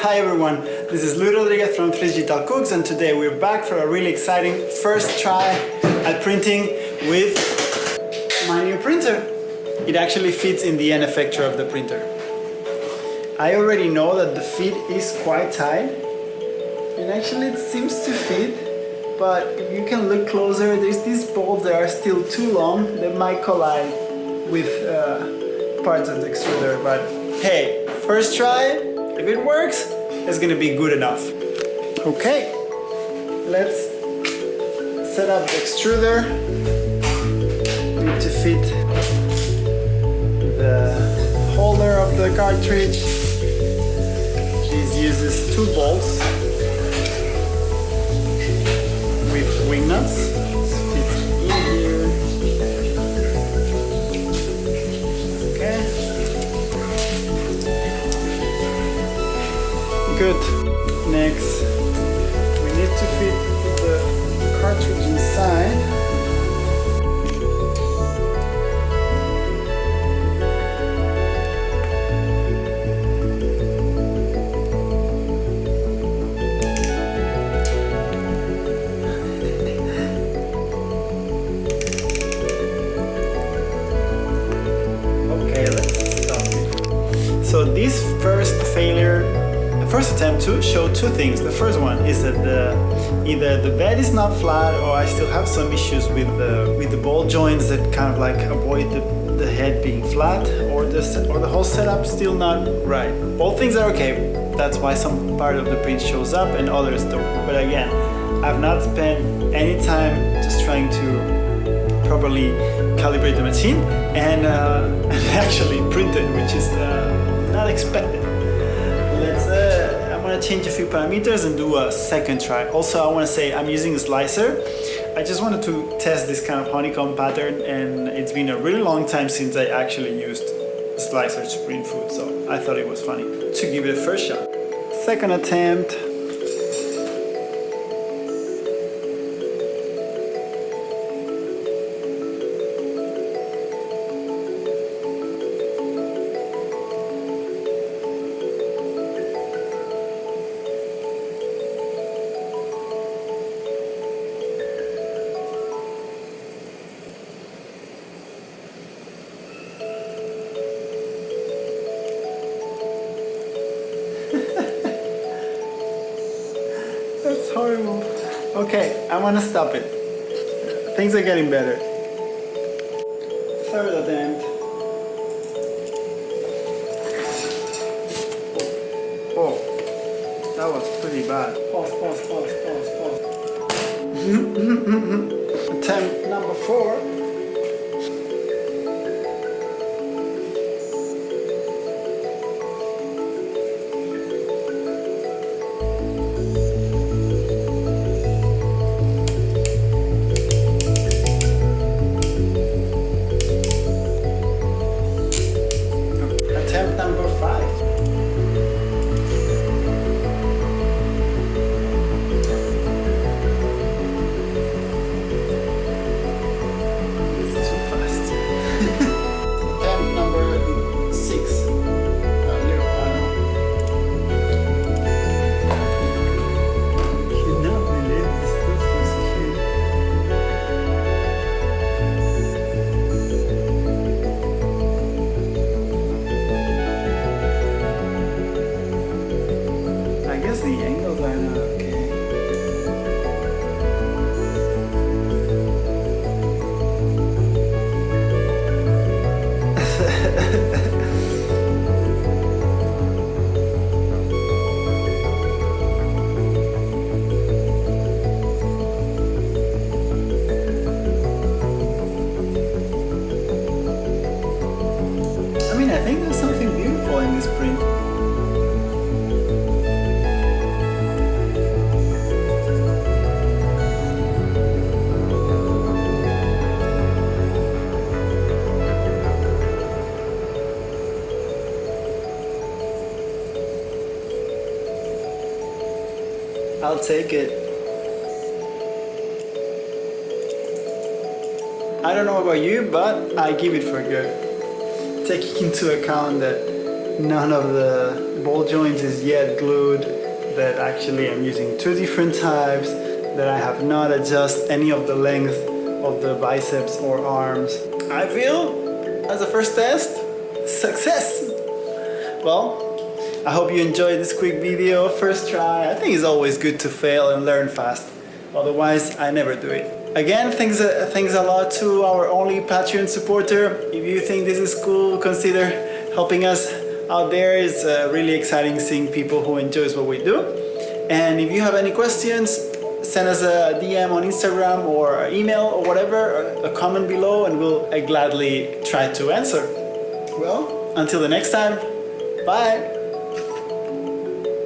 Hi everyone, this is Luis Rodriguez from 3 Digital Cooks, and today we're back for a really exciting first try at printing with my new printer. It actually fits in the end effector of the printer. I already know that the fit is quite tight, and actually it seems to fit, but if you can look closer, there's these bolts that are still too long that might collide with parts of the extruder, but hey, first try. If it works, it's gonna be good enough. Okay, let's set up the extruder. We need to fit the holder of the cartridge. This uses 2 bolts with wing nuts. Fits in here. Okay. Good. Next, we need to fit the cartridge inside. Okay, let's stop it. So this first attempt to show 2 things. The first one is that either the bed is not flat, or I still have some issues with the ball joints that kind of like avoid the head being flat, or the whole setup still not right. Both things are okay. That's why some part of the print shows up and others don't. But again, I've not spent any time just trying to properly calibrate the machine and actually print it, which is not expected. I'm gonna change a few parameters and do a second try. Also, I want to say I'm using a slicer. I just wanted to test this kind of honeycomb pattern, and it's been a really long time since I actually used a slicer to print food, so I thought it was funny to give it a first shot. Second attempt. That's horrible. Okay, I want to stop it. Things are getting better. Third attempt. Oh, that was pretty bad. Pause. Attempt number 4. Attempt number 5. It's too fast. Attempt number 6. A little panel. Cannot believe this process here. I guess the angles are not okay. I mean, I think there's something beautiful in this print. I'll take it. I don't know about you, but I give it for good. Taking into account that none of ball joints is yet glued, that actually I'm using two different types, that I have not adjusted any of the length of the biceps or arms. I feel, as a first test, success! Well, I hope you enjoyed this quick video, first try. I think it's always good to fail and learn fast. Otherwise, I never do it. Again, thanks a lot to our only Patreon supporter. If you think this is cool, consider helping us out there. It's really exciting seeing people who enjoys what we do. And if you have any questions, send us a DM on Instagram or email or whatever, a comment below, and we'll gladly try to answer. Well, until the next time, bye!